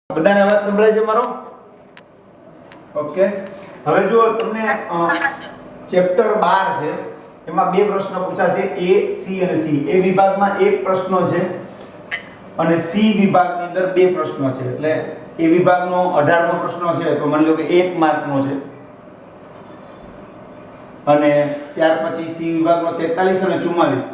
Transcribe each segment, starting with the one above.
બધાને અવાજ સંભળાય છે મારો? ઓકે. હવે જો તમને ચેપ્ટર 12 છે, એમાં બે પ્રશ્ન પૂછાશે, A, C અને C. A વિભાગમાં એક પ્રશ્ન છે અને C વિભાગની અંદર બે પ્રશ્નો છે. એટલે A વિભાગનો 18મો પ્રશ્ન છે તો માની લો કે 1 માર્કનો છે, અને ત્યાર પછી C વિભાગનો 43 અને 44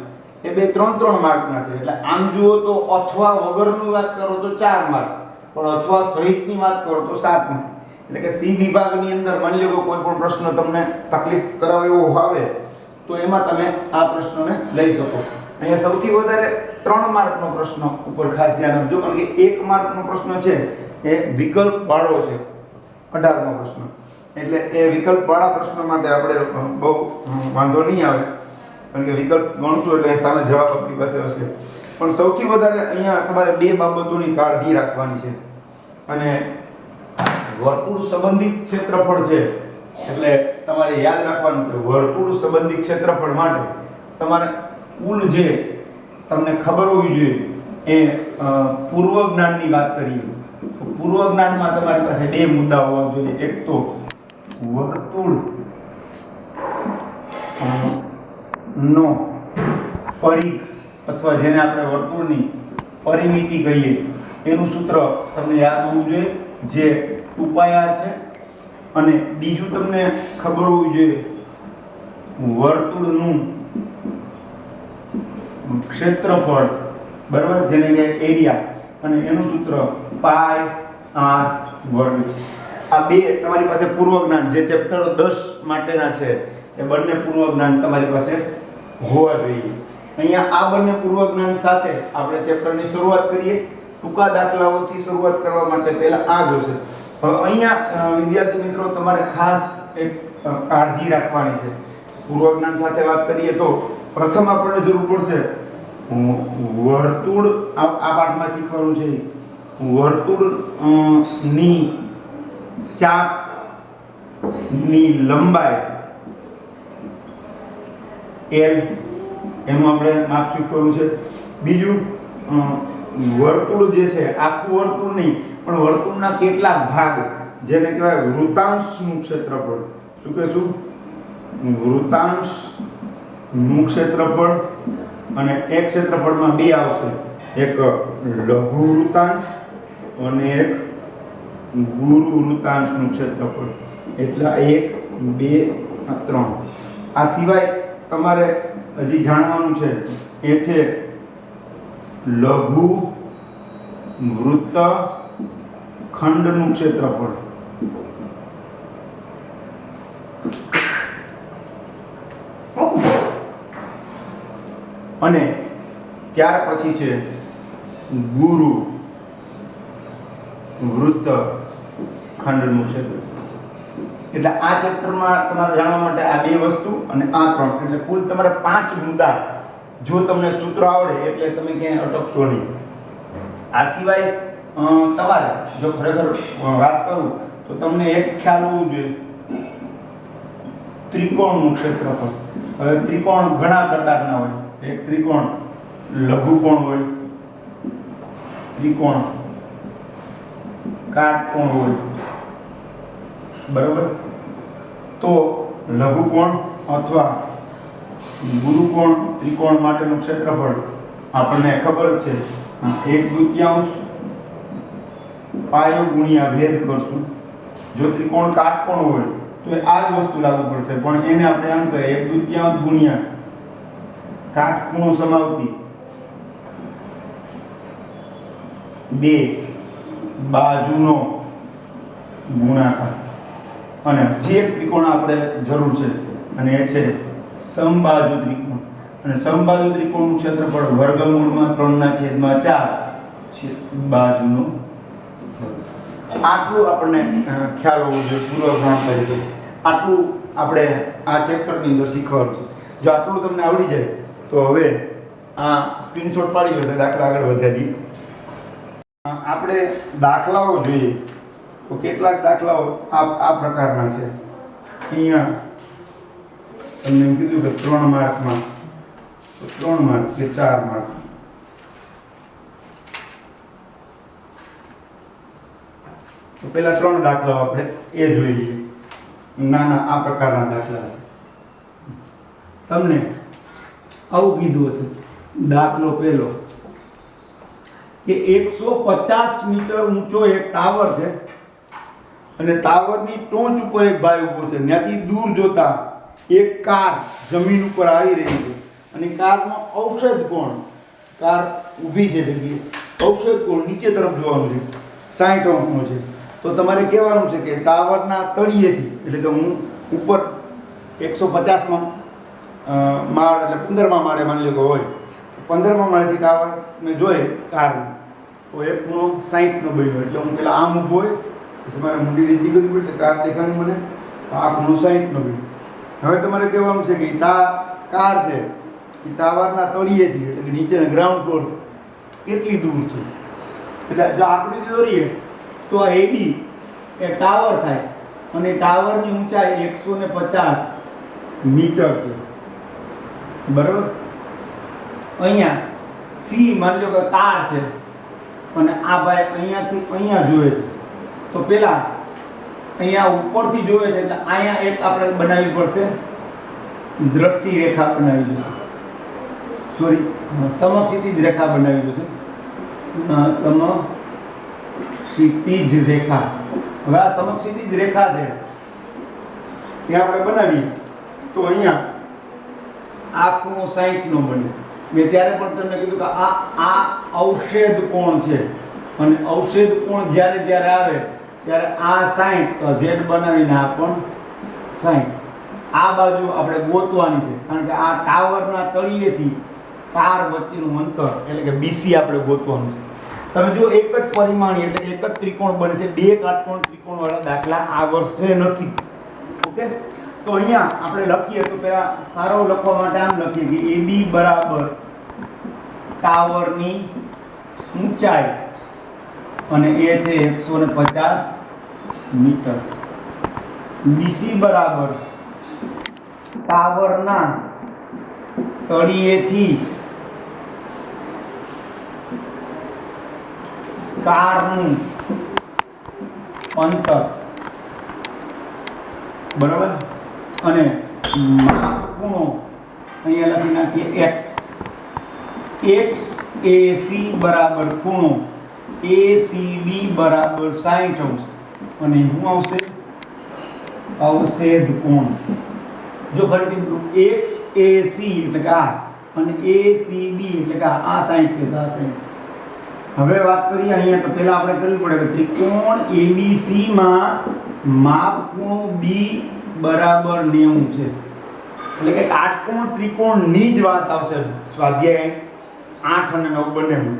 એ બે 3-3 માર્કના છે. એટલે આમ જુઓ તો અથવા વગરની વાત કરો તો 4 માર્ક, પણ અથવા સહિતની વાત કરો તો 7 માર્ક. એટલે કે C વિભાગની અંદર માની લો કે કોઈ પણ પ્રશ્ન તમને તકલીફ કરાવે એવો આવે તો એમાં તમે આ પ્રશ્નને લઈ શકો. અહીંયા સૌથી વધારે 3 માર્કનો પ્રશ્ન ઉપર ખાસ ધ્યાન આપજો, કારણ કે 1 માર્કનો પ્રશ્ન છે એ વિકલ્પ વાળો છે, 18મો પ્રશ્ન. એટલે એ વિકલ્પ વાળા પ્રશ્ન માટે આપણે બહુ વાંધો નહીં આવે, કારણ કે વિકલ્પ ગણશું એટલે સામે જવાબ આપણી પાસે હશે. પણ સૌથી વધારે અહીંયા તમારે બે બાબતોની કાળજી રાખવાની છે. અને વર્તુળ સંબંધિત ક્ષેત્રફળ છે, એટલે તમારે યાદ રાખવાનું કે વર્તુળ સંબંધિત ક્ષેત્રફળ માટે તમારે કુલ જે તમને ખબર હોવી જોઈએ એ પૂર્વ જ્ઞાનની વાત કરીએ તો પૂર્વ જ્ઞાનમાં તમારી પાસે બે મુદ્દા હોવા જોઈએ. એક તો વર્તુળ નો પરિઘ અથવા જેને આપણે વર્તુળની પરિમિતિ કહીએ એનું સૂત્ર તમને યાદ હોવું જોઈએ, જે 2πr છે. અને બીજું તમને ખબર હોવી જોઈએ વર્તુળનું ક્ષેત્રફળ, બરાબર, જેને કહેવાય એરિયા, અને એનું સૂત્ર πr² છે. આ બે તમારી પાસે પૂર્વ જ્ઞાન જે ચેપ્ટર 10 માટેના છે એ બંને પૂર્વ જ્ઞાન તમારી પાસે હોવા જોઈએ. અહીંયા આ બંને પૂર્વ જ્ઞાન સાથે આપણે ચેપ્ટરની શરૂઆત કરીએ. ટૂંકા દાખલાઓથી શરૂઆત કરવા માટે પહેલા આ જોશે. હવે અહીંયા વિદ્યાર્થી મિત્રો તમારે ખાસ એક કાળજી રાખવાની છે. પૂર્વ જ્ઞાન સાથે વાત કરીએ તો પ્રથમ આપણને જરૂર પડશે વર્તુળ, આ પાઠમાં શીખવાનું છે વર્તુળ ની ચાપ ની લંબાઈ L, એનું આપણે માપ શીખવાનું છે. બીજું વર્તુળ જે છે આખું વર્તુળ નહીં પણ વર્તુળના કેટલાક ભાગ, જેને કહેવાય વૃતાંશનું ક્ષેત્રફળ. શું કહેશું? વૃતાંશનું ક્ષેત્રફળ. અને એક ક્ષેત્રફળમાં બે આવશે, એક લઘુ વૃતાંશ અને એક ગુરુ વૃતાંશનું ક્ષેત્રફળ. એટલે 1, 2, 3. આ સિવાય તમારે હજી જાણવાનું છે એ છે લઘુ વૃત્ત ખંડનું ક્ષેત્રફળ. અને ત્યાર પછી છે ગુરુ વૃત્ત ખંડનું ક્ષેત્રફળ. એટલે આ ચેપ્ટરમાં તમારે જાણવા માટે આ બે વસ્તુ અને આ 3, એટલે કુલ તમારે 5 મુદ્દા. જો તમને સૂત્ર આવડે એટલે તમે ક્યાંય અટકશો નહીં. આ સિવાય તમારે જો ખરેખર વાત કરું તો તમને એક ખ્યાલ હોવું જોઈએ ત્રિકોણનું ક્ષેત્રફળ. હવે ત્રિકોણ ઘણા પ્રકારના હોય. એક ત્રિકોણ લઘુકોણ હોય, ત્રિકોણ કાટકોણ હોય, બરાબર. તો લઘુકોણ અથવા ગુરુકોણ ત્રિકોણ માટેનું ક્ષેત્રફળ આપણને ખબર જ છે, 1/2 પાયો ગુણ્યા ભેદ કરશું. જો ત્રિકોણ કાટકોણ હોય તો એ આ જ વસ્તુ લાગુ પડશે, પણ એને આપણે આમ કહીએ 1/2 ગુણ્યા કાટખૂણો સમાવતી બે બાજુનો ગુણાકાર. અને જે ત્રિકોણ આપણે જરૂર છે અને એ છે સમબાજુ ત્રિકોણ. અને સમબાજુ ત્રિકોણનું ક્ષેત્રફળ વર્ગમૂળમાં 3/4 બાજુનો. આટલું આપણને ખ્યાલ હોવો જોઈએ પૂર્વ જ્ઞાન તરીકે. આટલું આપણે આ ચેપ્ટરની અંદર શીખવાનું છે. જો આટલું તમને આવડી જાય તો હવે આ સ્ક્રીનશોટ પાડી લો એટલે દાખલા આગળ વધારી. આપણે દાખલાઓ જોઈએ તો કેટલાક દાખલાઓ આ પ્રકારના છે. અહીંયા તમને એમ કીધું કે 3 માર્કમાં, તો 3 માર્ક કે 4 માર્ક. તો પહેલા 3 દાખલાઓ આપણે એ જોઈ લઈએ. નાના આ પ્રકારના દાખલા છે. તમને આવું કીધું હશે. દાખલો પહેલો કે 150 મીટર ઊંચો એક ટાવર છે અને ટાવરની ટોચ ઉપર એક ભાઈ ઊભો છે. ત્યાંથી દૂર જોતા એક કાર જમીન ઉપર આવી રહી છે અને કારનો ઔષધ કોણ, કાર ઊભી છે જગ્યાએ, ઔષધ કોણ નીચે તરફ જોવાનું છે, 60 અંશનો છે. તો તમારે કહેવાનું છે કે ટાવરના તળિયેથી, એટલે કે હું ઉપર 150માં માળ એટલે 15મા માળે માની લો કે હોય, 15મા માળેથી ટાવર મેં જોઈએ કારનો, તો એક ખૂણો 60નો બન્યો. એટલે હું પેલા આમ ઊભો હોય પછી મારે મૂડી નીચી કરવી પડે એટલે કાર દેખાણી મને, આ ખૂણો 60નો બન્યો. હવે તમારે કહેવાનું છે કે કાર છે એ ટાવરના તળિયેથી એટલે કે નીચેના ગ્રાઉન્ડ ફ્લોર કેટલી દૂર છે. એટલે જો આકૃતિ દોરીએ તો આ AB એ ટાવર થાય અને ટાવરની ઊંચાઈ 150 મીટર છે, બરાબર. અહીંયા C માની લો કે કાર છે અને આ ભાઈ અહીંયાથી અહીંયા જોવે છે, તો પેલા અહીંયા ઉપરથી જોવે છે એટલે અહીંયા એક આપણે બનાવવી પડશે દ્રષ્ટિ રેખા બનાવવી જોઈશે, સોરી સમક્ષિતિજ રેખા બનાવવી જોઈશે, સમક્ષિતિજ રેખા. હવે આ સમક્ષિતિજ રેખા છે એ આપણે બનાવીએ તો અહીંયા આ ખૂણો 60નો બને. મેં ત્યારે પણ તમને કીધું કે આ અવક્ષેદ કોણ છે અને અવક્ષેદ કોણ જ્યારે જ્યારે આવે ત્યારે આ 60 તો Z બનાવીને આ પણ 60. આ બાજુ આપણે ગોતવાની છે કારણ કે આ ટાવરના તળિયેથી કાર વચ્ચેનું અંતર એટલે કે BC આપણે ગોતવાનું છે. તમે જો એક જ પરિમાણી એટલે એક જ ત્રિકોણ બને છે, બે કાટકોણ ત્રિકોણવાળા દાખલા આ વર્ષે નથી. ઓકે, તો અહીંયા આપણે લખીએ તો પહેલા સારો લખવા માટે આમ લખીએ કે AB બરાબર ટાવરની ઊંચાઈ અને એ છે 150 મીટર, BC બરાબર ટાવરના તળિયેથી કારનું અંતર, બરાબર. અને માપ ખૂણો અહીંયા લખી નાખીએ x, XAC બરાબર ખૂણો ACB બરાબર 60 અંશ અને શું આવશે અવક્ષેદ કોણ. જો ફરીથી XAC એટલે કે આ અને ACB એટલે કે આ 60 છે, આ 60. હવે વાત કરીએ અહીંયા તો પહેલા આપણે કરવી પડે કે ત્રિકોણ ABC માં માપ ખૂણો B બરાબર 90 છે. એટલે કે કાટકોણ ત્રિકોણની જ વાત આવશે સ્વાધ્યાય 8 અને 9 બંનેમાં.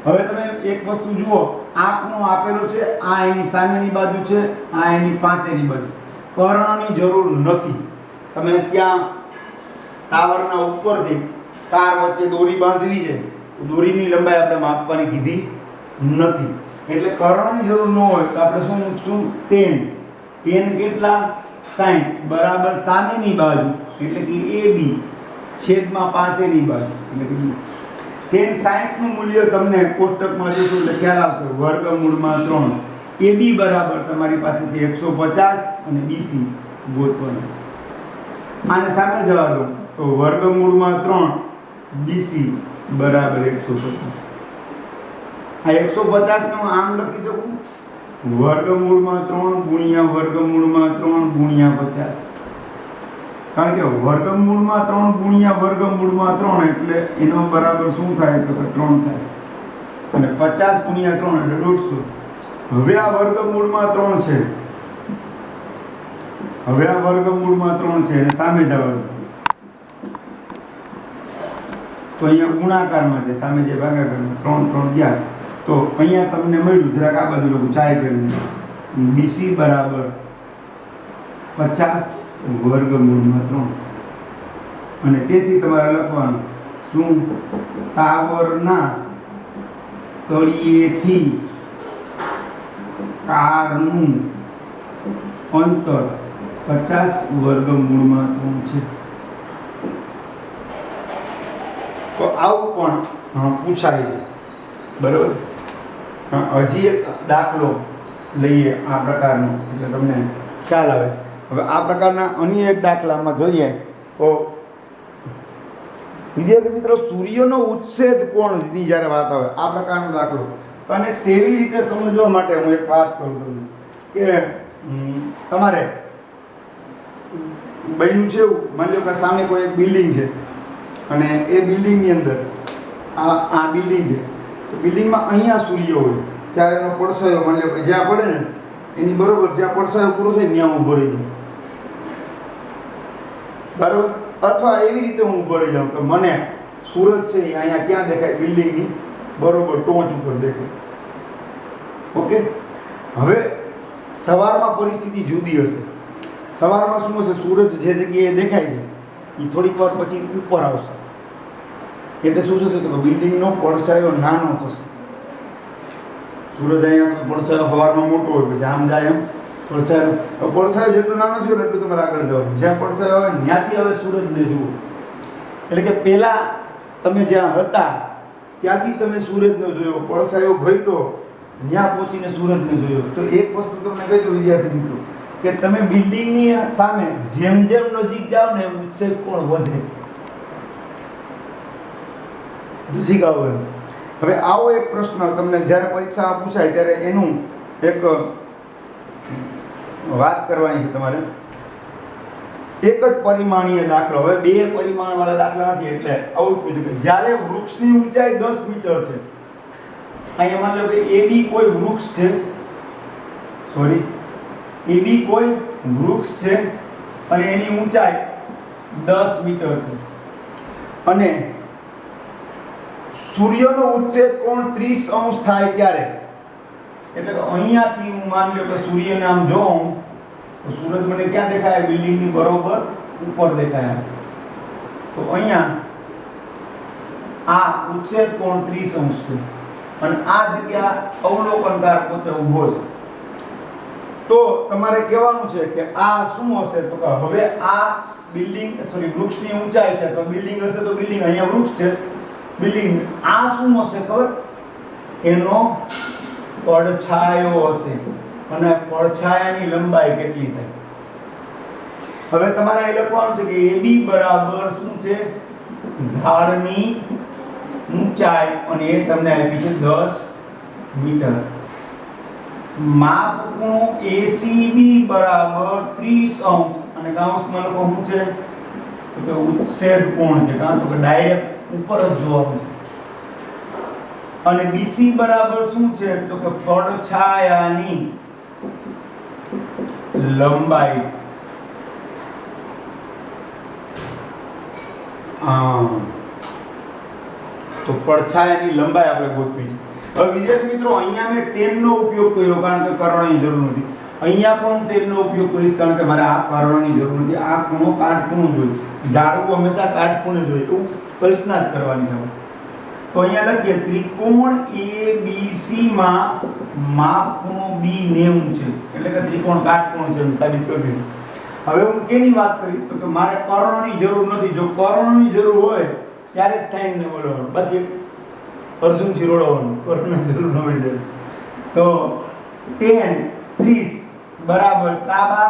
હવે તમે એક વસ્તુ જુઓ, આ ખૂણો આપેલો છે, આ એની સામેની બાજુ છે, આ એની પાસેની બાજુ. કર્ણની જરૂર નથી. તમે ત્યાં ટાવરના ઉપરથી કાર વચ્ચે દોરી બાંધવી છે, દોરીની લંબાઈ આપણે માપવાની કીધી નથી, એટલે કર્ણની જરૂર ન હોય તો આપણે શું મૂકશું tan. tan કેટલા 60 બરાબર સામેની બાજુ એટલે કે AB છેદમાં પાસેની બાજુ એટલે કે BC. tan 60 નું મૂલ્ય તમને કોષ્ટકમાં જોશો એટલે ખ્યાલ આવશે, વર્ગમૂળમાં 3. AB બરાબર તમારી પાસે છે 150 અને BC ગોતવાનું છે. આને સામે જવા દો તો વર્ગમૂળમાં 3 BC બરાબર 150. આ 150 નો આમ લખી શકું વર્ગમૂળમાં 3 ગુણ્યા વર્ગમૂળમાં 3 ગુણ્યા 50. કારણ કે વર્ગમૂળમાં 3 ગુણ્યા વર્ગમૂળમાં 3 એટલે એનો બરાબર શું થાય તો 3 થાય અને 50 ગુણ્યા 3 એટલે 150. હવે આ વર્ગમૂળમાં 3 છે, હવે આ વર્ગમૂળમાં 3 છે અને સામે જવાનું તો અહીંયા ગુણાકારમાં છે, સામે જે ભાગાકારમાં 3 3 ગયા તો અહીંયા તમને મળ્યું, જરાક આ બાજુ લખું ચાય કરીને BC બરાબર 50 વર્ગમૂળમાં 3 અને તેથી તમારે લખવાનું શું ટાવરના તળિયેથી કારનું અંતર 50 વર્ગમૂળમાં 3 છે. તો આવું પણ પૂછાય છે, બરાબર. હજી એક દાખલો લઈએ આ પ્રકારનું, એટલે તમને ખ્યાલ આવે. હવે આ પ્રકારના અન્ય એક દાખલામાં જોઈએ તો વિદ્યાર્થી મિત્રો, સૂર્યનો ઉચ્છેદ કોણની જ્યારે વાત આવે આ પ્રકારનો દાખલો, તો આને સેવી રીતે સમજવા માટે હું એક વાત કરું છું કે તમારે બન્યું છે એવું, માની લો કે સામે કોઈ એક બિલ્ડિંગ છે અને એ બિલ્ડિંગની અંદર આ બિલ્ડિંગ છે, તો બિલ્ડિંગમાં અહીંયા સૂર્ય હોય ત્યારે એનો પડછાયો માની લો કે જ્યાં પડે ને એની બરોબર જ્યાં પડછાયો પૂરો થાય ત્યાં ઊભો રહી જાઉં, બરાબર. અથવા એવી રીતે હું ઊભો રહી જાઉં કે મને સૂરજ છે એ અહીંયા ક્યાં દેખાય, બિલ્ડિંગની બરોબર ટોચ ઉપર દેખાય. ઓકે. હવે સવારમાં પરિસ્થિતિ જુદી હશે. સવારમાં શું હશે, સૂરજ જે જગ્યાએ દેખાય છે એ થોડીક વાર પછી ઉપર આવશે, એટલે શું થશે તો બિલ્ડિંગનો પડછાયો નાનો થશે. સૂરજ અહીંયા પડછાયો સવારમાં મોટો હોય, પછી આમ જાય એમ પડછાયો જેટલો નાનો છે એટલું તમારે આગળ જવાનું, જ્યાં પડછાયો હોય ત્યાંથી હવે સૂરજને જુઓ. એટલે કે પહેલાં તમે જ્યાં હતા ત્યાંથી તમે સૂરજને જોયો, પડછાયો ઘટ્યો ત્યાં પહોંચીને સૂરજને જોયો. તો એક વસ્તુ તમને કહી દઉં વિદ્યાર્થી મિત્રો કે તમે બિલ્ડિંગની સામે જેમ જેમ નજીક જાઓ ને એમ ઉચ્છેદ કોણ વધે. હવે આવો એક પ્રશ્ન તમને જ્યારે પરીક્ષામાં પૂછાય ત્યારે એનું એક વાત કરવાની છે તમારે. એક જ પરિમાણીય દાખલો, હવે બે પરિમાણવાળા દાખલા નથી એટલે આવું પૂછ્યું કે જ્યારે વૃક્ષની ઊંચાઈ 10 મીટર છે, અહીંયા માની લો કે AB કોઈ વૃક્ષ છે, AB કોઈ વૃક્ષ છે અને એની ઊંચાઈ 10 મીટર છે અને સૂર્યનો ઉચ્છેદ કોણ 30 અંશ થાય ત્યારે, એટલે કે અહીંયાથી હું માની લો કે સૂર્યને આમ જોઉં તો સૂરજ મને ક્યાં દેખાય, બિલ્ડિંગની બરોબર ઉપર દેખાય. તો અહીંયા આ ઉચ્છેદ કોણ 30 અંશ છે અને આ જગ્યા અવલોકનકાર પોતે ઊભો છે. તો તમારે કહેવાનું છે કે આ શું હશે, તો કે હવે આ બિલ્ડિંગ વૃક્ષની ઊંચાઈ છે, તો બિલ્ડિંગ હશે તો બિલ્ડિંગ અહીંયા વૃક્ષ છે, બિલ્ડિંગ આ શું હશે ખબર, એનો પડછાયો હશે અને પડછાયાની લંબાઈ કેટલી થાય. હવે તમારે અહીં લખવાનું છે કે AB બરાબર શું છે, ઝાડની ઊંચાઈ અને એ તમને આપી છે 10 મીટર. માપ ખૂણો ACB બરાબર 30 અંશ અને કૌંસમાં લખો શું છે તો કે ઉચ્છેદ કોણ છે, કારણ કે ડાયરેક્ટ ઉપર જ જોવાનું છે. અને BC બરાબર શું છે તો કે પડછાયાની લંબાઈ. તો પડછાયાની લંબાઈ આપણે ગોતવી છે. હવે વિદ્યાર્થી મિત્રો, અહીંયા મેં 10 નો ઉપયોગ કર્યો કારણ કે કર્ણની જરૂર નથી. અહીંયા પણ 10 નો ઉપયોગ કરીશ કારણ કે મારે આ કર્ણની જરૂર નથી. આ ખૂણો કાટખૂણો જોઈએ, ઝાડવું હંમેશા કાટખૂણે જોઈએ, એવું કલ્પના જ કરવાની છે. તો અહીંયા લખીએ ત્રિકોણ ABC માં માપ ખૂણો B 90 છે, એટલે કે ત્રિકોણ કાટખૂણો છે એમ સાબિત કરી. હવે હું કેની વાત કરી તો કે મારે કર્ણની જરૂર નથી. જો કર્ણની જરૂર હોય ત્યારે જ સાઈન ને બોલવાનું, બાકી અર્જુનથી રોડવાનું, કર્ણની જરૂર ન હોય. તો 10 30 બરાબર સાબા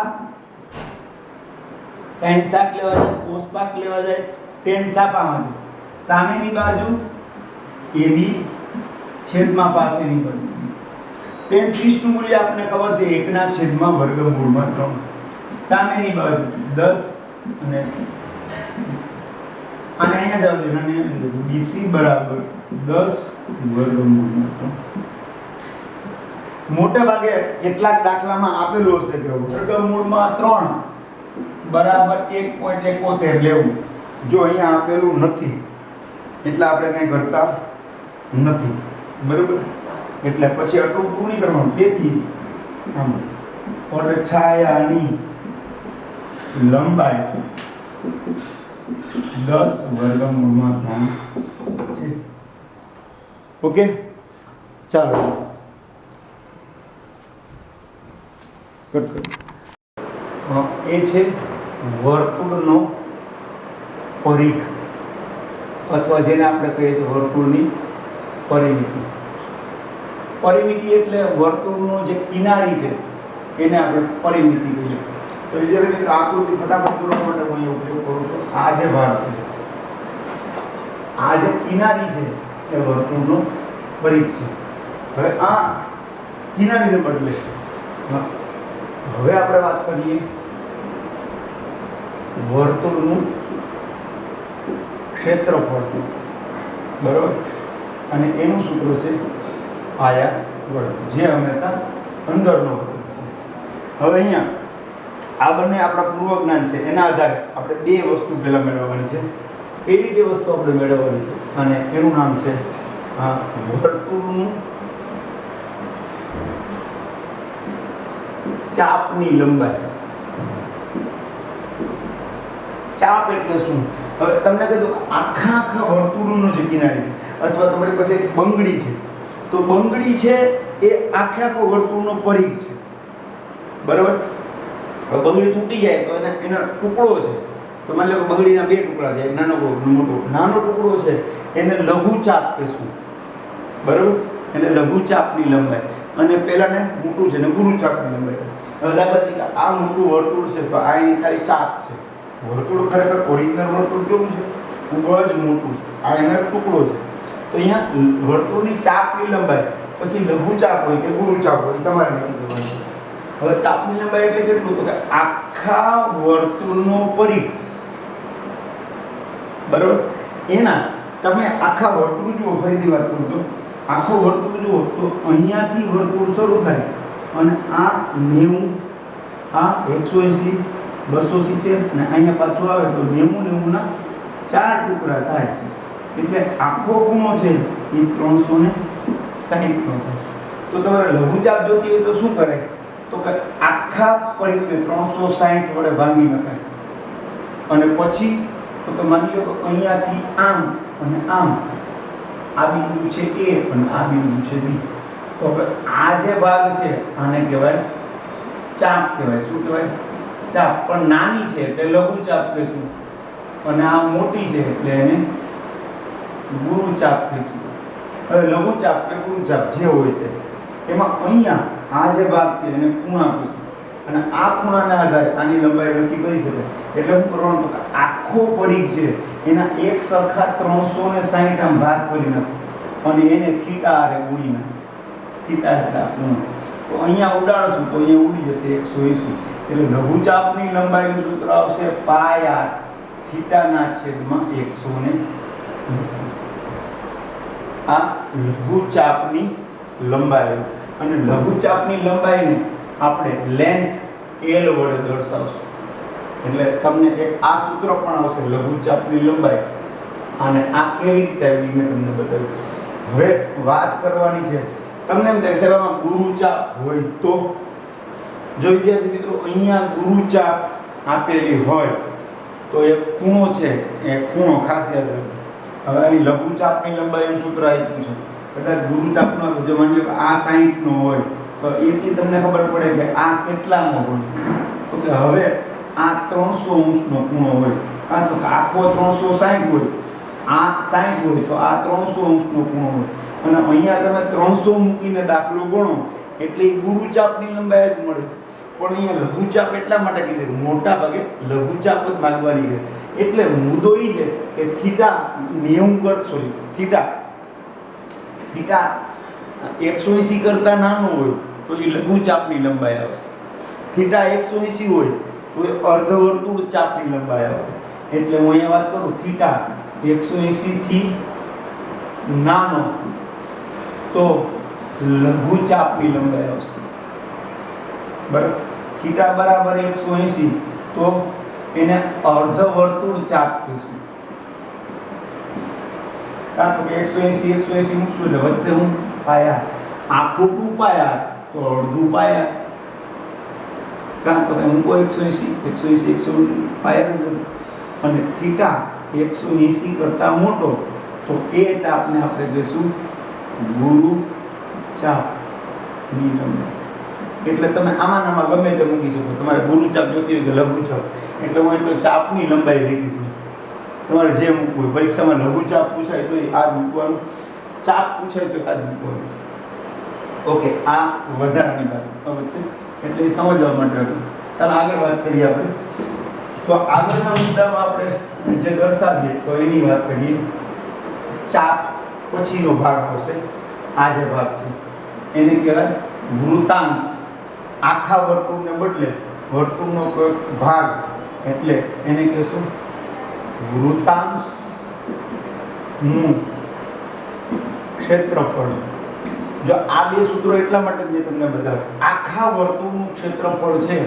સાઈન શાક લેવા જાય, કોસ પાક લેવા જાય, 10 સાપામાં સામેની બાજુ AB છેદમાં પાસેની બાજુ. 10 30 નું મૂલ્ય આપણને ખબર છે 1 ના છેદમાં વર્ગમૂળમાં 3. સામેની બાજુ 10 અને અને અહીંયા જાવ છો અને BC બરાબર 10 વર્ગમૂળમાં 3. મોટે ભાગે કેટલાક દાખલામાં આપેલું હશે કે વર્ગમૂળમાં 3 બરાબર 1.71 લેવું. જો અહીંયા આપેલું નથી એટલે આપણે કંઈ કરતા નથી, બરાબર. એટલે પછી આટલું પૂરું નહીં કરવાનું. તેથી આમ પડછાયાની લંબાઈ 10 વર્ગમૂળમાં 3 છે. ઓકે, ચાલો કટ કરો. એ છે વર્તુળનો પરિઘ અથવા જેને આપણે કહીએ તો વર્તુળની પરિમિતિ. પરિમિતિ એટલે વર્તુળનો જે કિનારી છે એને આપણે પરિમિતિ કહીએ. તો વિદ્યાર્થી મિત્રો આકૃતિ ફટાફટ દોરવા માટે હું અહીં ઉપયોગ કરું છું. આ જે ભાગ છે, આ જે કિનારી છે એ વર્તુળનો પરિઘ છે. હવે આ કિનારીને બદલે હવે આપણે વાત કરીએ વર્તુળનું ક્ષેત્રફળ, બરાબર, અને એનું સૂત્ર છે પાયા વર્ગ, જે હંમેશા અંદરનો વર્ગ છે. હવે અહીંયા આ બંને આપણા પૂર્વ જ્ઞાન છે, એના આધારે આપણે બે વસ્તુ પહેલા મેળવવાની છે. પહેલી જે વસ્તુ આપણે મેળવવાની છે અને એનું નામ છે વર્તુળનું ચાપની લંબાઈ. ચાપ એટલે શું? હવે તમને કીધું આખા વર્તુળનો જે કિનારી છે, અથવા તમારી પાસે એક બંગડી છે, તો બંગડી છે એ આખો વર્તુળનો પરિઘ છે, બરાબર. હવે બંગડી તૂટી જાય તો એનો ટુકડો છે, તો માની લો કે બંગડીના બે ટુકડા છે, નાનો મોટો. નાનો ટુકડો છે એને લઘુચાપ કહેશું, બરાબર, એટલે લઘુચાપની લંબાઈ. અને પહેલાને મોટું છે ને ગુરુચાપની લંબાઈ. હવે દાખલા તરીકે આ મોટું વર્તુળ છે તો આ એની ખાલી ચાપ છે. વર્તુળ ખરેખર ઓરિજિનલ વર્તુળ કેવું છે? ખૂબ જ મોટું છે. આ એનો ટુકડો છે. તો અહીંયા વર્તુળની ચાપની લંબાઈ, પછી લઘુચાપ હોય કે ગુરુચાપ હોય, તમારે નક્કી કરવાનું છે. હવે ચાપની લંબાઈ એટલે કેટલું? તો કે આખા વર્તુળનો પરિઘ, બરાબર. એના તમે આખા વર્તુળ જુઓ, ફરીથી વાત કરું તો આખો વર્તુળ જુઓ તો અહીંયાથી વર્તુળ શરૂ થાય અને આ 90, આ 180, 270 ને અહીંયા પાછું આવે તો 90 ના 4 ટુકડા થાય. એટલે આખો ખૂણો છે એ 360 નો થાય. તો તમારે લઘુચાપ જોતી હોય તો શું કરાય? તો કે આખા પરિઘને 360 વડે ભાંગી નખાય. અને પછી તો માની લો કે અહીંયાથી આમ અને આમ, આ બિંદુ છે A અને આ બિંદુ છે B. તો હવે આ જે ભાગ છે આને કહેવાય ચાપ કહેવાય. શું કહેવાય? ચાપ. પણ નાની છે એટલે લઘુચાપ કહીશું, અને આ મોટી છે એટલે એને ગુરુચાપ કહીશું. હવે લઘુચાપ કે ગુરુચાપ જે હોય તે, એમાં અહીંયા આ જે ભાગ છે એને ખૂણા કહીશું, અને આ ખૂણાના આધારે આની લંબાઈ નક્કી કરી શકાય. એટલે શું કરવાનું? તો આખો પરિઘ છે એના એક સરખા 360 આમ ભાગ કરી નાખો અને એને થીટા આરે ઉડી નાખો. થીટા એટલે ખૂણો. તો અહીંયા ઉડાડશું તો અહીંયા ઉડી જશે 180. એટલે લઘુચાપની લંબાઈનું સૂત્ર આવશે પાય r થીટાના છેદમાં 180. આ લઘુચાપની લંબાઈ. અને લઘુચાપની લંબાઈને આપણે લેન્થ L વડે દર્શાવશું. એટલે તમને એક આ સૂત્ર પણ આવશે, લઘુચાપની લંબાઈ. અને આ કેવી રીતે આવી મેં તમને બતાવ્યું. હવે વાત કરવાની છે, તમને એમ થાય સાહેબ ગુરુચાપ હોય તો, જો વિદ્યાર્થી મિત્રો અહીંયા ગુરુચાપ આપેલી હોય તો એ ખૂણો છે, એ ખૂણો ખાસ યાદ રાખજો. હવે અહીં લઘુચાપની લંબાઈનું સૂત્ર આપ્યું છે. કદાચ ગુરુચાપનો જો માની લો કે આ 60 નો હોય તો એટલી તમને ખબર પડે કે આ કેટલાનો હોય. તો કે હવે આ 300 અંશનો ખૂણો હોય, આ તો આખો 360 હોય, આ 60 હોય તો આ 300 અંશનો ખૂણો હોય. અને અહીંયા તમે 300 મૂકીને દાખલો ગણો એટલે ગુરુચાપની લંબાઈ જ મળે. પણ અહીંયા લઘુચાપ એટલા માટે કીધું, મોટા ભાગે લઘુચાપ જ માગવાની છે. એટલે મુદ્દો એ છે કે થીટા 180 કરતા નાનો હોય તો એ લઘુચાપની લંબાઈ આવશે. થીટા 180 હોય તો એ અર્ધવર્તુળ ચાપની લંબાઈ આવશે. એટલે હું અહીંયા વાત કરું, થીટા 180 થી નાનો તો લઘુચાપની લંબાઈ આવશે, બરાબર. થીટા બરાબર 180 તો એને અર્ધવર્તુળ ચાપ કહીશું. કાં તો 180 મૂકશું એટલે વચ્ચે હું પાયા, આખું 2 પાયા તો અડધું પાયા. કાં તો મૂકો 180 પાયા. અને થીટા 180 કરતા મોટો તો એ ચાપને આપણે કહીશું ગુરુ ચાપની લંબાઈ. એટલે તમે આમાં ગમે તે મૂકી શકો. તમારે ગુરુચાપ જોતી હોય કે લઘુચાપ, એટલે હું તો ચાપની લંબાઈ લખીશ. તમારે જે મૂકવું હોય, પરીક્ષામાં લઘુચાપ પૂછાય તો આ જ મૂકવાનું, ચાપ પૂછાય તો આ જ મૂકવાનું. ઓકે, આ વધારાની બાબત છે એટલે એ સમજવા માટે હતું. ચાલો આગળ વાત કરીએ આપણે. તો આગળના મુદ્દામાં આપણે જે દર્શાવીએ તો એની વાત કરીએ. ચાપ પછીનો ભાગ આવશે. આ જે ભાગ છે એને કહેવાય વૃત્તાંશ. આખા વર્તુળને બદલે વર્તુળનો કોઈ ભાગ એટલે એને કહેશું વૃત્તાંશ નું ક્ષેત્રફળ. જો આ બે સૂત્રો એટલા માટે જ મેં તમને બતાવ્યું. આખા વર્તુળનું ક્ષેત્રફળ છે,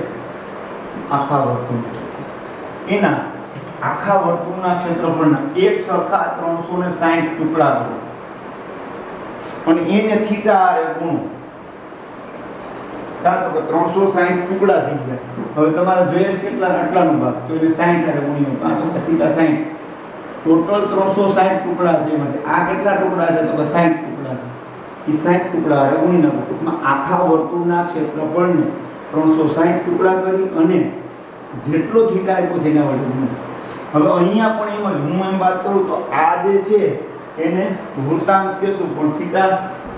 આખા વર્તુળ એના આખા વર્તુળના ક્ષેત્રફળના એક સરખા 360 ટુકડા કરો અને એને થીટા આરે ગુણો. કાં તો કે 360 ટુકડા થઈ ગયા. હવે તમારે જોઈએ છે કેટલા આટલાનો ભાગ, તો એને 60 આરે ગુણીને કાં તો કે થીટા 60. ટોટલ 360 ટુકડા છે. એમાંથી આ કેટલા ટુકડા છે? તો કે 60 ટુકડા છે. એ 60 ટુકડા આરે ગુણી નાખો. ટૂંકમાં આખા વર્તુળના ક્ષેત્રફળને 360 ટુકડા કરી અને જેટલો થીટા આપ્યો છે એના વડે ગુણો. હવે અહીંયા પણ એમ જ હું એમ વાત કરું તો આ જે છે એને વૃત્તાંશ કહેશું, પણ થીટા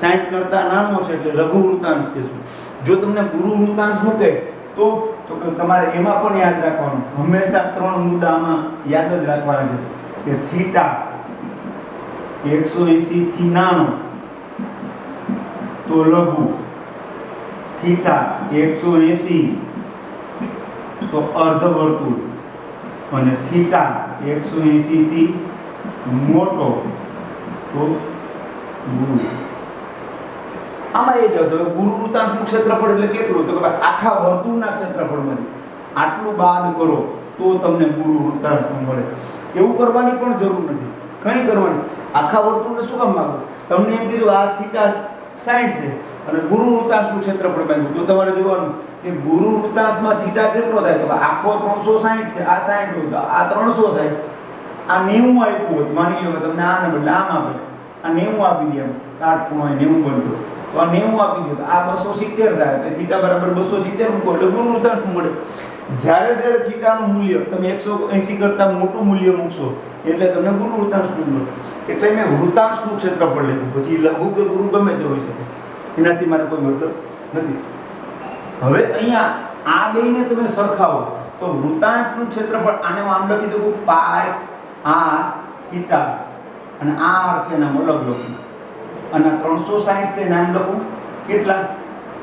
60 કરતા નાનો છે એટલે લઘુ વૃત્તાંશ કહેશું. જો તમને ગુરુ વૃત્તાંશ મૂકે તો તમારે એમાં પણ યાદ રાખવાનું, હંમેશા 3 મુદ્દામાં યાદ જ રાખવાના છે કે થીટા 180 થી નાનો તો લઘુ, થીટા 180 તો અર્ધ વર્તુળ અને થીટા 180 થી મોટો તો ગુરુ. આમાં એ જ હશે. હવે ગુરુ વૃત્તાંશનું ક્ષેત્રફળ એટલે કેટલું? તો કે આખા વર્તુળના ક્ષેત્રફળમાંથી આટલું બાદ કરો તો તમને ગુરુ વૃત્તાંશ મળે. એવું કરવાની પણ જરૂર નથી, કંઈ કરવાની. આખા વર્તુળને શું કામ માંગો? તમને એમ કીધું આ થીટા 60 છે અને ગુરુ વૃત્તાંશનું ક્ષેત્રફળ માંગ્યું, તો તમારે જોવાનું કે ગુરુ વૃત્તાંશમાં થીટા કેટલો થાય? તો આખો 360 છે, આ 60 હોય તો આ 300 થાય. આ 90 આપ્યું હોય, માની લો તમને આને બદલે આમ આપે, આ 90 આપી દે, એમ કાટખૂણો હોય 90 બનતો, તો આ 90 આપી દે તો આ 270 થાય. તો થીટા બરાબર 270 મૂકો એટલે ગુરુ વૃત્તાંશ મળે. જ્યારે થીટાનું મૂલ્ય તમે 180 કરતા મોટું મૂલ્ય મૂકશો એટલે તમને ગુરુ વૃત્તાંશ મળે. એટલે મેં વૃત્તાંશનું ક્ષેત્રફળ લીધું. પછી લઘુ કે ગુરુ ગમે તે હોઈ શકે, એનાથી મારે કોઈ મતલબ નથી. હવે અહીંયા આ બેને તમે સરખાવો તો વૃત્તાંશનું ક્ષેત્રફળ આને હું આમ લખી દઉં પાઈ આર થીટા અને આ આર છે નામ અલગ લખું અને 360 છે નામ લખું કેટલા?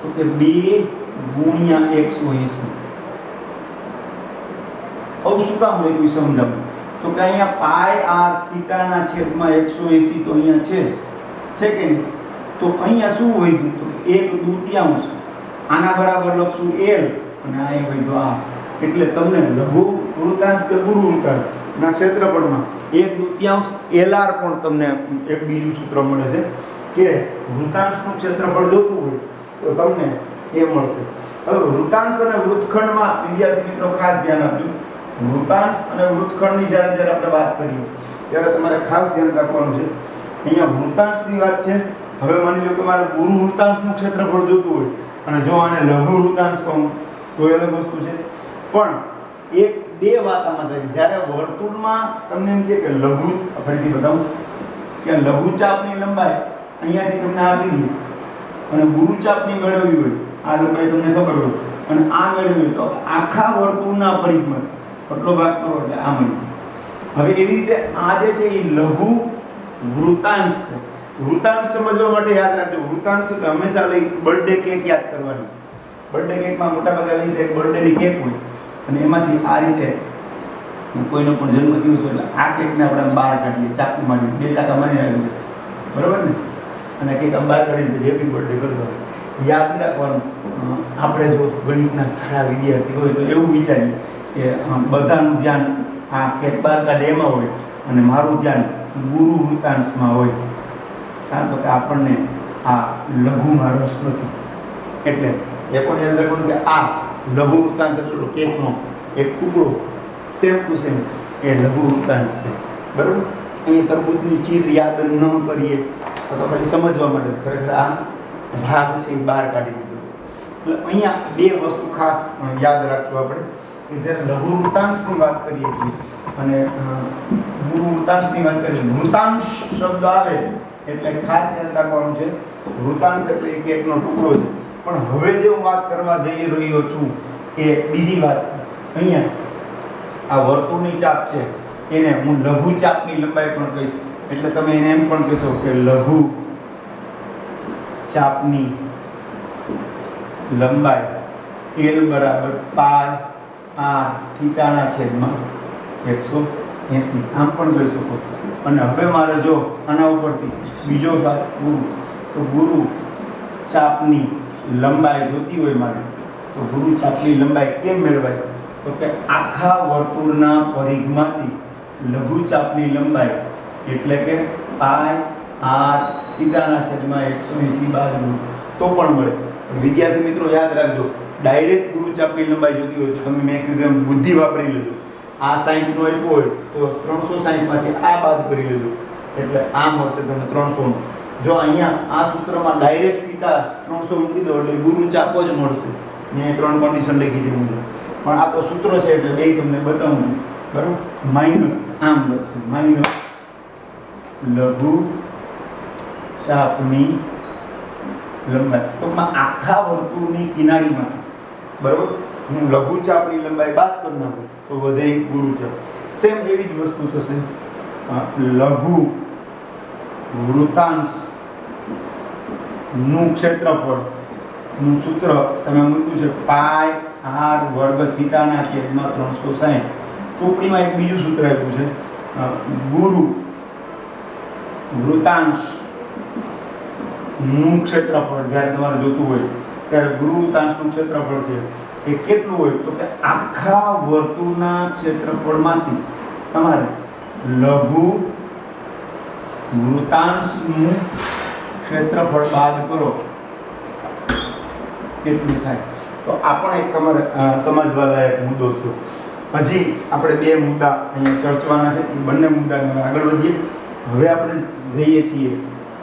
તો કે 2 ગુણ્યા 180. આવું શું કામ લખ્યું સમજાવું તો કે અહીંયા પાઈ આર થીટાના છેદમાં 180 તો અહીંયા છે કે નહીં? તો અહીંયા શું વધ્યું? તો 1/2. આના બરાબર લખશું L અને આ એ વધ્યો આ. એટલે તમને લઘુ વૃત્તાંશ કે ગુરુ વૃત્તાંશ ના ક્ષેત્રફળમાં 1/2 LR પણ તમને એક બીજું સૂત્ર મળે છે કે વૃત્તાંશનું ક્ષેત્રફળ જોતું હોય તો તમને એ મળશે. હવે વૃત્તાંશ અને વૃત્તખંડમાં વિદ્યાર્થી મિત્રો ખાસ ધ્યાન આપજો. વૃત્તાંશ અને વૃત્તખંડની જ્યારે આપણે વાત કરીએ ત્યારે તમારે ખાસ ધ્યાન રાખવાનું છે. અહીંયા વૃત્તાંશની વાત છે. હવે માની લો કે મારે ગુરુ વૃત્તાંશનું ક્ષેત્રફળ જોતું હોય અને જો આને લઘુ વૃત્તાંશ કહું તો એ અલગ વસ્તુ છે. પણ બે વાત આમાં થાય. જ્યારે વર્તુળમાં તમને એમ કે લઘુ, ફરીથી બતાવું કે લઘુચાપની લંબાઈ અહીંયાથી તમને આપી દીધી અને ગુરુચાપની મેળવવી હોય, આ લંબાઈ તમને ખબર હોય અને આ મેળવવી હોય તો આખા વર્તુળના પરિઘમાં કેટલો ભાગ કરો એટલે આ મળી. હવે એવી રીતે આ જે છે એ લઘુ વૃત્તાંશ છે. વૃત્તાંશ સમજવા માટે યાદ રાખજો, વૃત્તાંશ એટલે હંમેશા લઈ બર્થડે કેક યાદ કરવાની. બર્થડે કેકમાં મોટા ભાગે આવી રીતે બર્થડેની કેક હોય અને એમાંથી આ રીતે કોઈનો પણ જન્મદિવસ હોય એટલે આ કેકને આપણે બહાર કાઢીએ, ચાકુ મારી 2 ચાકા મારી નાખીએ, બરાબર ને? અને કેક આમ બહાર કાઢીને હેપી બર્થડે કરતો હોય. યાદ રાખવાનું, આપણે જો ગણિતના સારા વિદ્યાર્થી હોય તો એવું વિચારીએ કે બધાનું ધ્યાન આ કેક બહાર કાઢે એમાં હોય અને મારું ધ્યાન ગુરુ વૃત્તાંશમાં હોય. કારણ તો કે આપણને આ લઘુમાં રસ નથી. એટલે એ પણ યાદ રાખવાનું કે આ લઘુ વૃત્તાંશ એટલે કેકનો એક ટુકડો સેમ ટુ સેમ એ લઘુ વૃત્તાંશ છે, બરાબર? અહીંયા તરબૂચની ચીર યાદ ન કરીએ તો ખાલી સમજવા માટે ખરેખર આ ભાગ છે એ બહાર કાઢી દીધો. એટલે અહીંયા 2 વસ્તુ ખાસ યાદ રાખશું આપણે કે જ્યારે લઘુ વૃત્તાંશની વાત કરીએ છીએ અને ગુરુ વૃત્તાંશની વાત કરીએ, વૃત્તાંશ શબ્દ આવે એટલે ખાસ યાદ રાખવાનું છે વૃતાંશ એટલે એક એકનો ટુકડો છે. પણ હવે જે હું વાત કરવા જઈ રહ્યો છું એ બીજી વાત છે. અહીંયા આ વર્તુળની ચાપ છે એને હું લઘુ ચાપની લંબાઈ પણ કહીશ. એટલે તમે એને એમ પણ કહેશો કે લઘુ ચાપની લંબાઈ L બરાબર પાઈ r થીટાના છેદમાં 180 આમ પણ કહી શકો. અને હવે મારે જો આના ઉપરથી બીજો વાત ગુરુ, તો ગુરુ ચાપની લંબાઈ જોતી હોય મારે, તો ગુરુ ચાપની લંબાઈ કેમ મેળવાય? તો કે આખા વર્તુળના પરિઘમાંથી લઘુ ચાપની લંબાઈ એટલે કે પાઈ r થીટાના છેદમાં 180 બાદ તો પણ મળે. વિદ્યાર્થી મિત્રો યાદ રાખજો, ડાયરેક્ટ ગુરુ ચાપની લંબાઈ જોતી હોય તો તમે મેં કીધું એમ બુદ્ધિ વાપરી લેજો. આ 60 નો આપ્યો હોય તો 360 માંથી આ બાદ કરી લેજો એટલે આ મળશે તમને 300 નું. જો અહીંયા આ સૂત્રમાં ડાયરેક્ટ થીટા 300 મૂકી દો એટલે ગુરુ ચાપ જ મળશે. મેં 3 કન્ડિશન લખી છે મુજબ, પણ આ તો સૂત્ર છે એટલે બે તમને બતાવું છું. બરાબર, માઈનસ આમ લખશે માઈનસ લઘુ ચાપની લંબાઈ. ટૂંકમાં આખા વર્તુળની કિનારીમાંથી બરાબર હું લઘુ ચાપની લંબાઈ બાદ કરી નાખું તો વધે ગુરુ ચાપ. સેમ એવી જ વસ્તુ થશે લઘુ વૃતાંશ નું ક્ષેત્રફળ નું સૂત્ર તમે મૂક્યું છે પાઈ r વર્ગ થીટાના છેદમાં 360. ચોપડીમાં એક બીજું સૂત્ર આપ્યું છે ગુરુ વૃતાંશ નું ક્ષેત્રફળ. જ્યારે તમારે જોતું હોય ત્યારે ગુરુ વૃતાંશનું ક્ષેત્રફળ છે એ કેટલું હોય? તો કે આખા વર્તુળના ક્ષેત્રફળમાંથી તમારે લઘુ વૃતાંશનું ક્ષેત્રફળ બાદ કરો કેટલું થાય. તો આ પણ એક તમારે સમજવા લાયક મુદ્દો થયો. હજી આપણે બે મુદ્દા અહીંયા ચર્ચવાના છે, એ બંને મુદ્દાને આગળ વધીએ. હવે આપણે જઈએ છીએ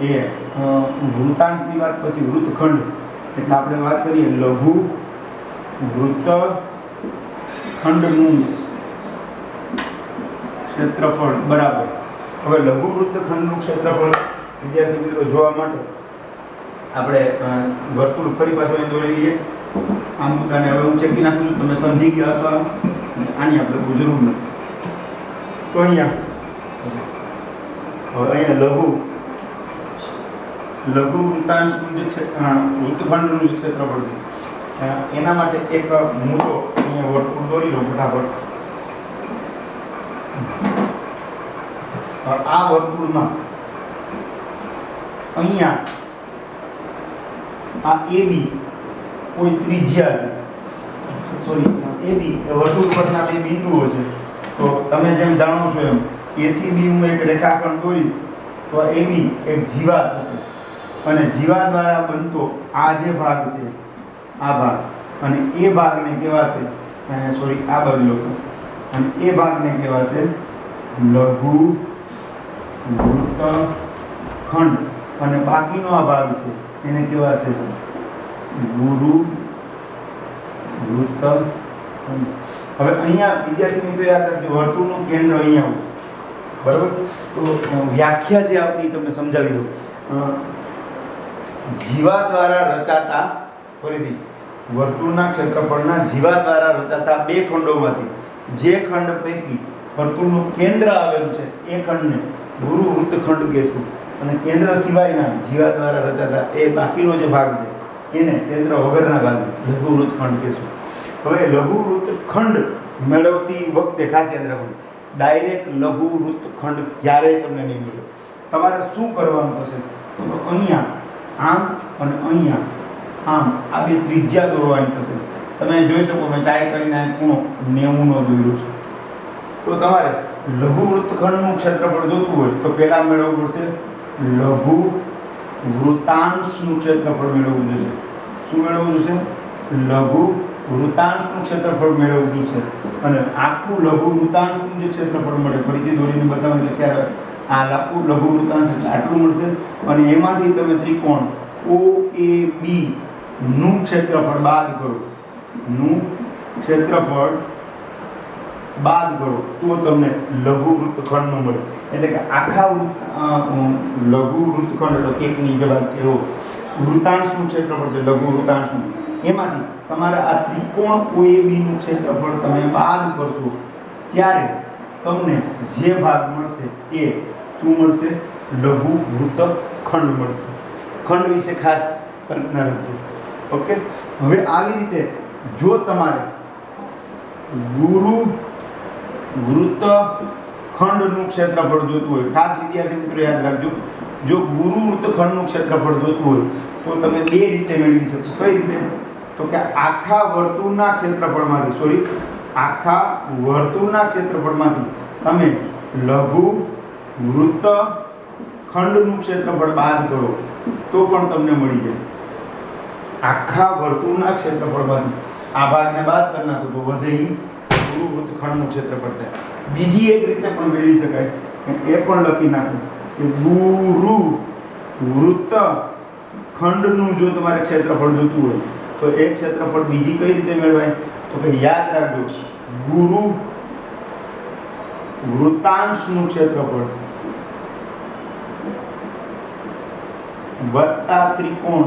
એ વૃતાંશની વાત, પછી વૃત્તખંડ. એટલે આપણે વાત કરીએ લઘુ વૃત્તખંડનું ક્ષેત્રફળ બરાબર. હવે લઘુ વૃત્તખંડનું ક્ષેત્રફળ વિદ્યાર્થી મિત્રો જોવા માટે આપણે વર્તુળ ફરી પાછું અહીં દોરી લઈએ. આ મુદ્દાને હવે હું ચેકી નાખું છું, તમે સમજી ગયા હશો. આની આપણે કોઈ જરૂર નથી. તો અહીંયા લઘુ વૃત્તાંશનું જે વૃત્તખંડનું જે ક્ષેત્રફળ છે એના માટે એક મુદ્દો અહીંયા વર્તુળ દોરી લો ફટાફટ. આ વર્તુળમાં અહીંયા આ AB કોઈ ત્રિજ્યા છે, સોરી AB વર્તુળ પરના બે બિંદુઓ છે. તો તમે જેમ જાણો છો એમ A થી B હું એક રેખાખંડ દોરીશ તો AB એક જીવા થશે, અને જીવા દ્વારા બનતો આ જે ભાગ છે આ ભાગ, અને એ ભાગને કહેવાશે સોરી આ બાજુ લખો, અને એ ભાગને કહેવાશે લઘુ વૃત્તખંડ, અને બાકીનો આ ભાગ છે એને કહેવાશે ગુરુ વૃત્તખંડ. હવે અહીંયા વિદ્યાર્થી મિત્રો યાદ રાખજો વર્તુળનું કેન્દ્ર અહીંયા હોય બરાબર. તો વ્યાખ્યા જે આવતી તમને સમજાવી દઉં. જીવા દ્વારા રચાતા, ફરીથી વર્તુળના ક્ષેત્રફળના જીવા દ્વારા રચાતા બે ખંડોમાંથી જે ખંડ પૈકી વર્તુળનું કેન્દ્ર આવેલું છે એ ખંડને ગુરુ વૃત્તખંડ કહેશું, અને કેન્દ્ર સિવાયના જીવા દ્વારા રચાતા એ બાકીનો જે ભાગ છે એને કેન્દ્ર વગરના ભાગને લઘુ વૃત્તખંડ કહેશું. હવે લઘુ વૃત્તખંડ મેળવતી વખતે ખાસ યાદ રાખવું, ડાયરેક્ટ લઘુ વૃત્તખંડ ક્યારેય તમને નહીં મળે. તમારે શું કરવાનું થશે? તો અહીંયા આમ અને અહીંયા આમ આ બે ત્રિજ્યા દોરવાની થશે. તમે જોઈ શકો મેં ચાય કરીને ખૂણો 90 નો દોર્યો છે. તો તમારે લઘુ વૃત્તખંડનું ક્ષેત્રફળ જોતું હોય તો પહેલા મેળવવું પડશે લઘુ વૃતાંશનું ક્ષેત્રફળ મેળવવું જોઈએ. શું મેળવવું જોશે? લઘુ વૃતાંશનું ક્ષેત્રફળ મેળવવું જોશે. અને આખું લઘુ વૃતાંશનું જે ક્ષેત્રફળ મળે ફરીથી દોરીને બતાવું એટલે ક્યારે આ લઘુ વૃતાંશ એટલે આટલું મળશે, અને એમાંથી તમે ત્રિકોણ OAB નું ક્ષેત્રફળ બાદ કરો. નું ક્ષેત્રફળ બાદ કરો તો તમને લઘુ વૃત્તખંડનું મળે. એટલે કે આખા લઘુ વૃત્તખંડ એટલે એકની જે વાત છે એવો વૃતાંશનું ક્ષેત્રફળ છે લઘુ વૃતાંશનું, એમાંથી તમારે આ ત્રિકોણ OAB નું ક્ષેત્રફળ તમે બાદ કરશો ત્યારે તમને જે ભાગ મળશે એ શું મળશે? લઘુ વૃત્તખંડ મળશે. ખંડ વિશે ખાસ કલ્પના રાખજો. ઓકે, હવે આવી રીતે જો તમારે ગુરુ વૃત્તખંડનું ક્ષેત્રફળ જોતું હોય, ખાસ વિદ્યાર્થી મિત્રો યાદ રાખજો, જો ગુરુ વૃત્તખંડનું ક્ષેત્રફળ જોતું હોય તો તમે બે રીતે મેળવી શકો. કઈ રીતે? તો કે આખા વર્તુળના ક્ષેત્રફળમાંથી તમે લઘુ વૃત્તખંડનું ક્ષેત્રફળ બાદ કરો તો પણ તમને મળી જાય. આખા વર્તુળના ક્ષેત્રફળમાંથી આ ભાગને બાદ કરી નાખો તો વધે ગુરુ વૃત્તખંડનું ક્ષેત્રફળ થાય. બીજી એક રીતે પણ મેળવી શકાય, એ પણ લખી નાખો કે ગુરુ વૃત્તખંડનું જો તમારે ક્ષેત્રફળ જોતું હોય તો એક ક્ષેત્રફળ બીજી કઈ રીતે મેળવાય? તો કે યાદ રાખજો, ગુરુ વૃતાંશનું ક્ષેત્રફળ વત્તા ત્રિકોણ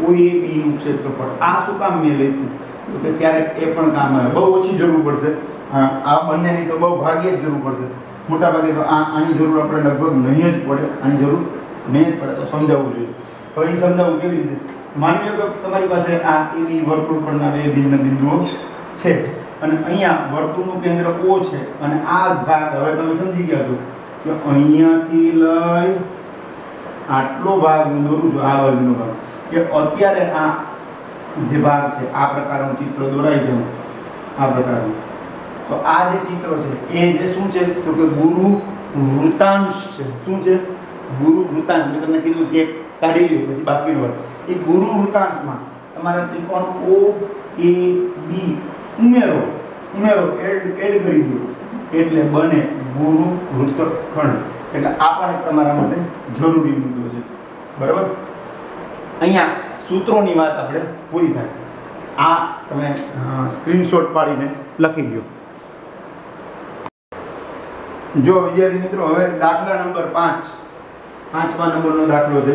OAB નું ક્ષેત્રફળ. આ શું કામ મેં લખ્યું? તો કે ક્યારેક એ પણ કામ આવે. બહુ ઓછી જરૂર પડશે, આ બંનેની તો બહુ ભાગ્યે જ જરૂર પડશે. મોટા ભાગે તો આની જરૂર આપણે લગભગ નહીં જ પડે, આની જરૂર નહીં જ પડે. તો સમજાવવું જોઈએ. હવે એ સમજાવવું કેવી રીતે? માની લો કે તમારી પાસે આ એવી વર્તુળ પરના બે ભિન્ન બિંદુઓ છે અને અહીંયા વર્તુળનું કેન્દ્ર O છે અને આ ભાગ હવે તમે સમજી ગયા છો કે અહીંયાથી લઈ આટલો ભાગ હું દોરું છું, આ બાજુનો ભાગ, કે અત્યારે આ જે ભાગ છે આ પ્રકારનું ચિત્ર દોરાય છે, આ પ્રકારનું. તો આ જે ચિત્ર છે એ જે શું છે? તો કે ગુરુ વૃતાંશ છે. શું છે? ગુરુ વૃતાંશ. મેં તમને કીધું કે કાઢી લ્યો પછી બાકીનો વાત. એ ગુરુ વૃતાંશમાં તમારે ત્રિકોણ OAB ઉમેરો એડ કરી દો એટલે બને ગુરુ વૃત્તખંડ. એટલે આ પણ તમારા માટે જરૂરી મુદ્દો છે. બરાબર? અહીંયા સૂત્રોની વાત આપણે પૂરી થાય. આ તમે સ્ક્રીનશોટ પાડીને લખી દો. જો વિદ્યાર્થી મિત્રો, હવે દાખલા નંબર 5, 5મા નંબરનો દાખલો છે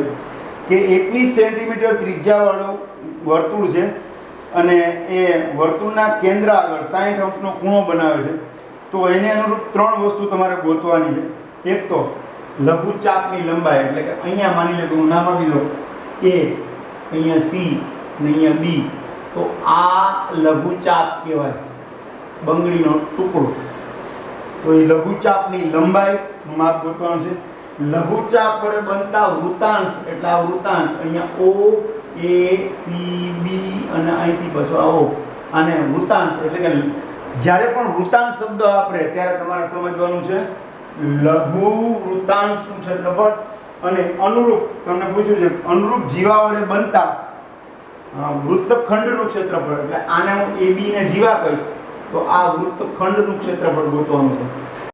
કે 21 સેન્ટીમીટર ત્રિજ્યાવાળું વર્તુળ છે અને એ વર્તુળના કેન્દ્ર આગળ 60 અંશનો ખૂણો બનાવે છે. તો એને અનુરૂપ ત્રણ વસ્તુ તમારે ગોતવાની છે. એક તો લઘુચાપની લંબાઈ, એટલે કે અહીંયા માની લો કે હું નામ આપી દઉં A, અહીંયા C અને અહીંયા B. તો આ લઘુચાપ કહેવાય, બંગડીનો ટુકડો. તો એ લઘુચાપની લંબાઈનું માપ ગોતવાનું છે. લઘુચાપ વડે બનતા વૃતાંશ, એટલે આ વૃતાંશ અહીંયા O, A, C, B અને અહીંથી પાછો આવો, આને વૃતાંશ. એટલે કે જ્યારે પણ વૃતાંશ શબ્દ વાપરે ત્યારે તમારે સમજવાનું છે લઘુ વૃતાંશનું ક્ષેત્રફળ અને અનુરૂપ, તમને પૂછ્યું છે અનુરૂપ જીવા વડે બનતા વૃત્તખંડનું ક્ષેત્રફળ. એટલે આને હું AB ને જીવા કહીશ તો આ વૃત્તખંડનું ક્ષેત્રફળ ગોતવાનું છે.